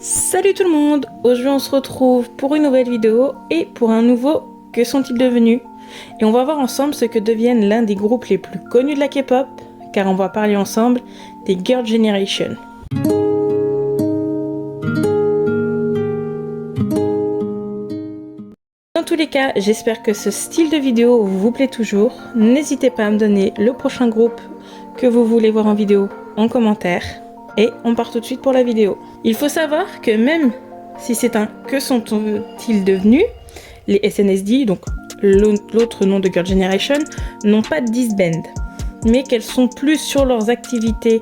Salut tout le monde! Aujourd'hui on se retrouve pour une nouvelle vidéo et pour un nouveau Que sont-ils devenus? Et on va voir ensemble ce que deviennent l'un des groupes les plus connus de la K-pop, car on va parler ensemble des Girl Generation. Dans tous les cas, j'espère que ce style de vidéo vous plaît toujours. N'hésitez pas à me donner le prochain groupe que vous voulez voir en vidéo en commentaire. Et on part tout de suite pour la vidéo. Il faut savoir que même si c'est un que sont-ils devenus, les SNSD, donc l'autre nom de Girl Generation, n'ont pas de disband, mais qu'elles sont plus sur leurs activités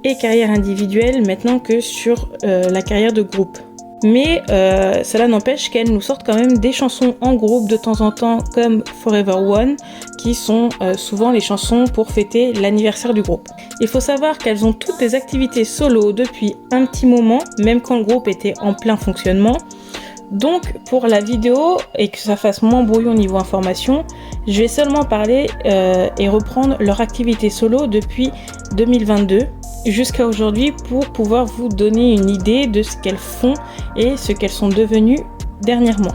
et carrières individuelles maintenant que sur la carrière de groupe. Mais cela n'empêche qu'elles nous sortent quand même des chansons en groupe de temps en temps comme Forever One, qui sont souvent les chansons pour fêter l'anniversaire du groupe. Il faut savoir qu'elles ont toutes des activités solo depuis un petit moment, même quand le groupe était en plein fonctionnement. Donc pour la vidéo, et que ça fasse moins brouillon au niveau information, je vais seulement parler et reprendre leur activité solo depuis 2022 jusqu'à aujourd'hui pour pouvoir vous donner une idée de ce qu'elles font et ce qu'elles sont devenues dernièrement.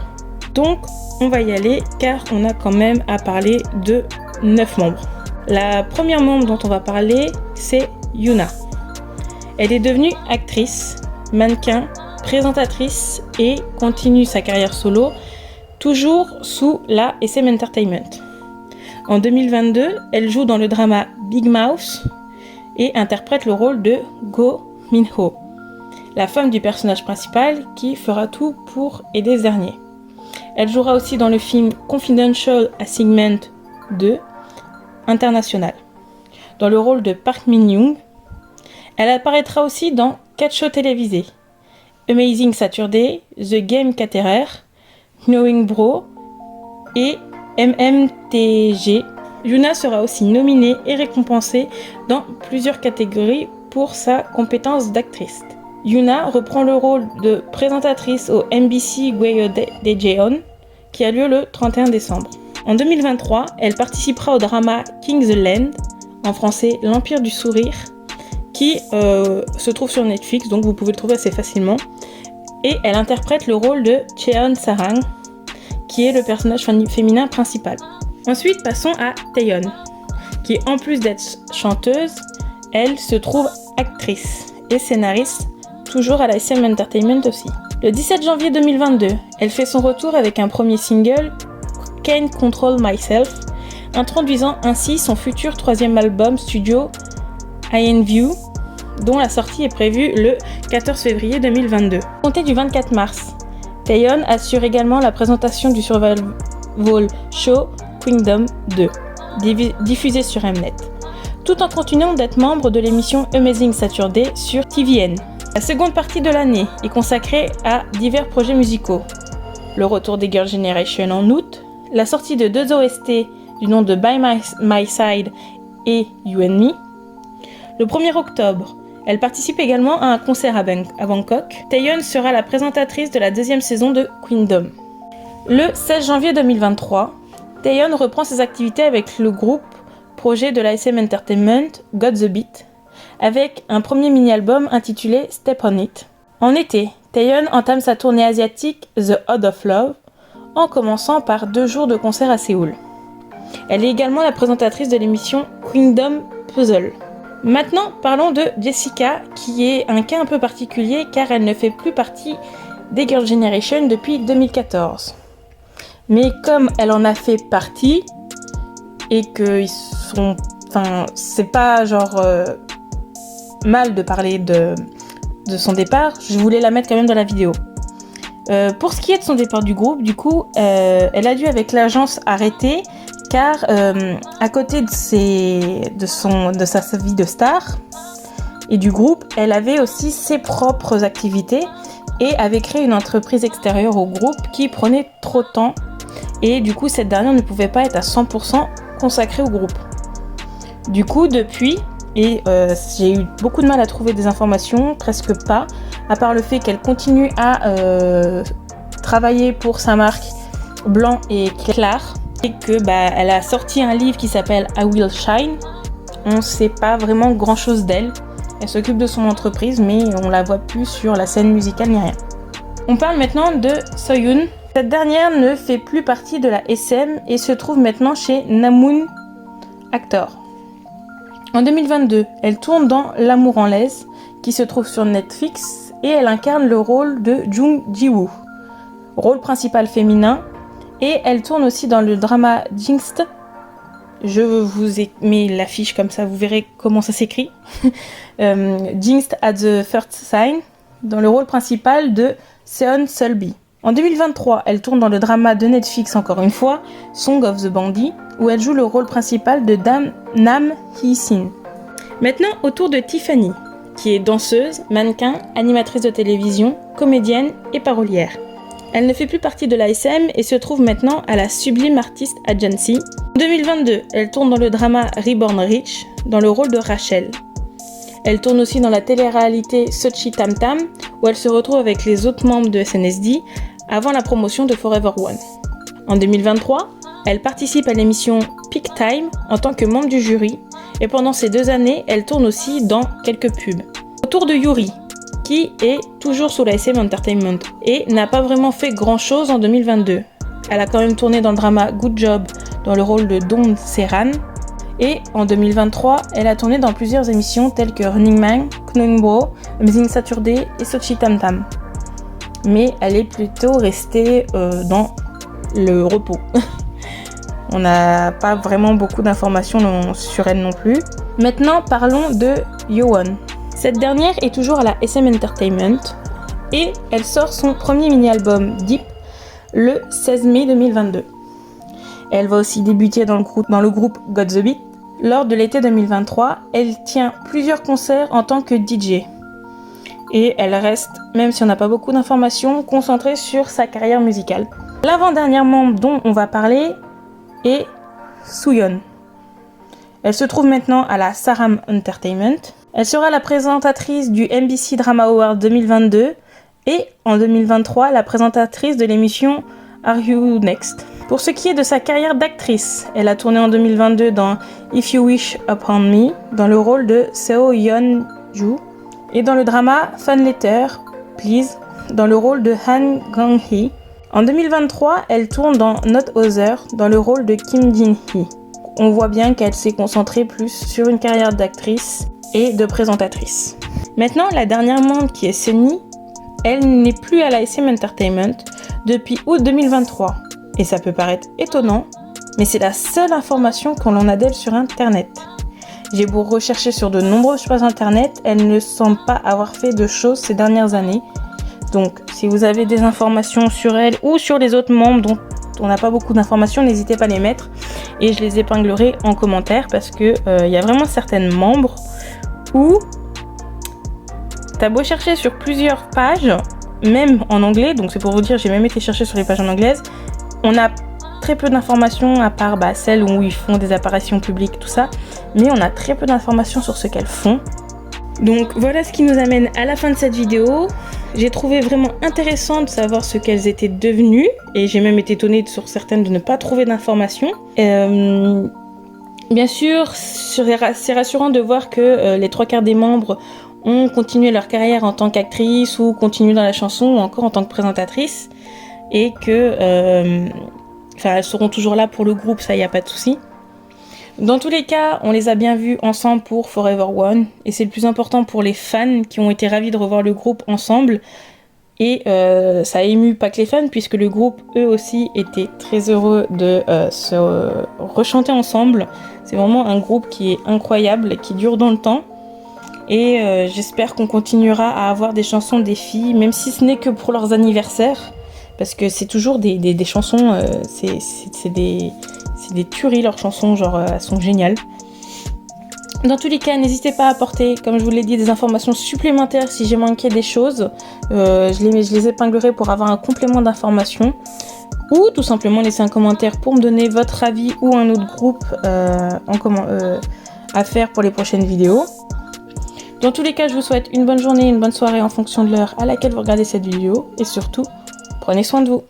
Donc on va y aller car on a quand même à parler de 9 membres. La première membre dont on va parler, c'est Yuna. Elle est devenue actrice, mannequin, présentatrice et continue sa carrière solo, toujours sous la SM Entertainment. En 2022, elle joue dans le drama Big Mouth et interprète le rôle de Go Min-ho, la femme du personnage principal qui fera tout pour aider ce dernier. Elle jouera aussi dans le film Confidential Assignment 2 International, dans le rôle de Park Min-young. Elle apparaîtra aussi dans 4 shows télévisés: Amazing Saturday, The Game Caterer, Knowing Bro et MMTG. Yuna sera aussi nominée et récompensée dans plusieurs catégories pour sa compétence d'actrice. Yuna reprend le rôle de présentatrice au MBC Gweyo Daejeon qui a lieu le 31 décembre. En 2023, elle participera au drama King's Land, en français L'Empire du Sourire, qui se trouve sur Netflix, donc vous pouvez le trouver assez facilement. Et elle interprète le rôle de Cheon Sarang, qui est le personnage féminin principal. Ensuite, passons à Taeyeon, qui en plus d'être chanteuse, elle se trouve actrice et scénariste, toujours à la SM Entertainment aussi. Le 17 janvier 2022, elle fait son retour avec un premier single, Can't Control Myself, introduisant ainsi son futur 3e album studio, INView, dont la sortie est prévue le 14 février 2022. Compté du 24 mars, Taeyeon assure également la présentation du survival show Kingdom 2, diffusé sur Mnet, tout en continuant d'être membre de l'émission Amazing Saturday sur TVN. La seconde partie de l'année est consacrée à divers projets musicaux. Le retour des Girl Generation en août, la sortie de 2 OST du nom de By My Side et You and Me. Le 1er octobre, elle participe également à un concert à Bangkok. Taeyeon sera la présentatrice de la 2e saison de Kingdom. Le 16 janvier 2023, Taeyeon reprend ses activités avec le groupe projet de la SM Entertainment, Got the Beat, avec un premier mini-album intitulé Step on It. En été, Taeyeon entame sa tournée asiatique The Ode of Love, en commençant par 2 jours de concert à Séoul. Elle est également la présentatrice de l'émission Kingdom Puzzle. Maintenant, parlons de Jessica, qui est un cas un peu particulier car elle ne fait plus partie des Girl Generation depuis 2014. Mais comme elle en a fait partie, et qu'ils sont... Enfin, c'est pas genre mal de parler de son départ, je voulais la mettre quand même dans la vidéo. Pour ce qui est de son départ du groupe, du coup, elle a dû avec l'agence arrêter, car à côté de sa vie de star et du groupe, elle avait aussi ses propres activités et avait créé une entreprise extérieure au groupe qui prenait trop de temps. Et du coup, cette dernière ne pouvait pas être à 100% consacrée au groupe. Du coup, depuis, j'ai eu beaucoup de mal à trouver des informations, presque pas, à part le fait qu'elle continue à travailler pour sa marque Blanc et Clair, et que elle a sorti un livre qui s'appelle I Will Shine. On ne sait pas vraiment grand chose d'elle. Elle s'occupe de son entreprise, mais on la voit plus sur la scène musicale ni rien. On parle maintenant de Soyun. Cette dernière ne fait plus partie de la SM et se trouve maintenant chez Namun Actor. En 2022, elle tourne dans L'amour en laisse, qui se trouve sur Netflix, et elle incarne le rôle de Jung Ji-woo, rôle principal féminin, et elle tourne aussi dans le drama Jinxed. Je vous ai mis l'affiche comme ça, vous verrez comment ça s'écrit. Jinxed at the First Sign, dans le rôle principal de Seon Sulby. En 2023, elle tourne dans le drama de Netflix encore une fois, Song of the Bandit, où elle joue le rôle principal de Nam Hee-sin. Maintenant, au tour de Tiffany, qui est danseuse, mannequin, animatrice de télévision, comédienne et parolière. Elle ne fait plus partie de l'ASM et se trouve maintenant à la Sublime Artist Agency. En 2022, elle tourne dans le drama Reborn Rich, dans le rôle de Rachel. Elle tourne aussi dans la télé-réalité Sochi Tam Tam, où elle se retrouve avec les autres membres de SNSD avant la promotion de Forever One. En 2023, elle participe à l'émission Peak Time en tant que membre du jury, et pendant ces 2 années, elle tourne aussi dans quelques pubs. Autour de Yuri, qui est toujours sous la SM Entertainment et n'a pas vraiment fait grand chose en 2022. Elle a quand même tourné dans le drama Good Job dans le rôle de Dong Seran. Et en 2023, elle a tourné dans plusieurs émissions telles que Running Man, Knowing Bro, Amazing Saturday et Sochi Tam Tam. Mais elle est plutôt restée dans le repos. On n'a pas vraiment beaucoup d'informations sur elle non plus. Maintenant, parlons de Yowon. Cette dernière est toujours à la SM Entertainment et elle sort son premier mini-album Deep le 16 mai 2022. Elle va aussi débuter dans le groupe Got The Beat. Lors de l'été 2023, elle tient plusieurs concerts en tant que DJ. Et elle reste, même si on n'a pas beaucoup d'informations, concentrée sur sa carrière musicale. L'avant-dernière membre dont on va parler est Suyeon. Elle se trouve maintenant à la Saram Entertainment. Elle sera la présentatrice du MBC Drama Award 2022 et en 2023 la présentatrice de l'émission Are You Next. Pour ce qui est de sa carrière d'actrice, elle a tourné en 2022 dans If You Wish Upon Me, dans le rôle de Seo Yeon-ju, et dans le drama Fan Letter, Please, dans le rôle de Han Gang-hee. En 2023, elle tourne dans Not Other, dans le rôle de Kim Jin-hee. On voit bien qu'elle s'est concentrée plus sur une carrière d'actrice et de présentatrice. Maintenant, la dernière membre qui est Sunny, elle n'est plus à la SM Entertainment depuis août 2023. Et ça peut paraître étonnant, mais c'est la seule information qu'on en a d'elle sur Internet. J'ai beau rechercher sur de nombreuses pages Internet, elle ne semble pas avoir fait de choses ces dernières années. Donc, si vous avez des informations sur elle ou sur les autres membres dont on n'a pas beaucoup d'informations, n'hésitez pas à les mettre et je les épinglerai en commentaire parce que y a vraiment certaines membres où t'as beau chercher sur plusieurs pages, même en anglais, donc c'est pour vous dire, j'ai même été chercher sur les pages en anglaise, on a très peu d'informations à part celles où ils font des apparitions publiques, tout ça, mais on a très peu d'informations sur ce qu'elles font. Donc voilà ce qui nous amène à la fin de cette vidéo. J'ai trouvé vraiment intéressant de savoir ce qu'elles étaient devenues et j'ai même été étonnée sur certaines de ne pas trouver d'informations. Bien sûr, c'est rassurant de voir que les 3/4 des membres ont continué leur carrière en tant qu'actrice ou continué dans la chanson ou encore en tant que présentatrice et que elles seront toujours là pour le groupe, ça y a pas de souci. Dans tous les cas, on les a bien vus ensemble pour Forever One et c'est le plus important pour les fans qui ont été ravis de revoir le groupe ensemble et ça a ému pas que les fans puisque le groupe eux aussi étaient très heureux de se rechanter ensemble. C'est vraiment un groupe qui est incroyable, qui dure dans le temps et j'espère qu'on continuera à avoir des chansons des filles, même si ce n'est que pour leurs anniversaires parce que c'est toujours des chansons, c'est des tueries leurs chansons, genre elles sont géniales. Dans tous les cas, n'hésitez pas à apporter, comme je vous l'ai dit, des informations supplémentaires si j'ai manqué des choses. Je les épinglerai pour avoir un complément d'informations. Ou tout simplement laisser un commentaire pour me donner votre avis ou un autre groupe à faire pour les prochaines vidéos. Dans tous les cas, je vous souhaite une bonne journée, une bonne soirée en fonction de l'heure à laquelle vous regardez cette vidéo. Et surtout, prenez soin de vous.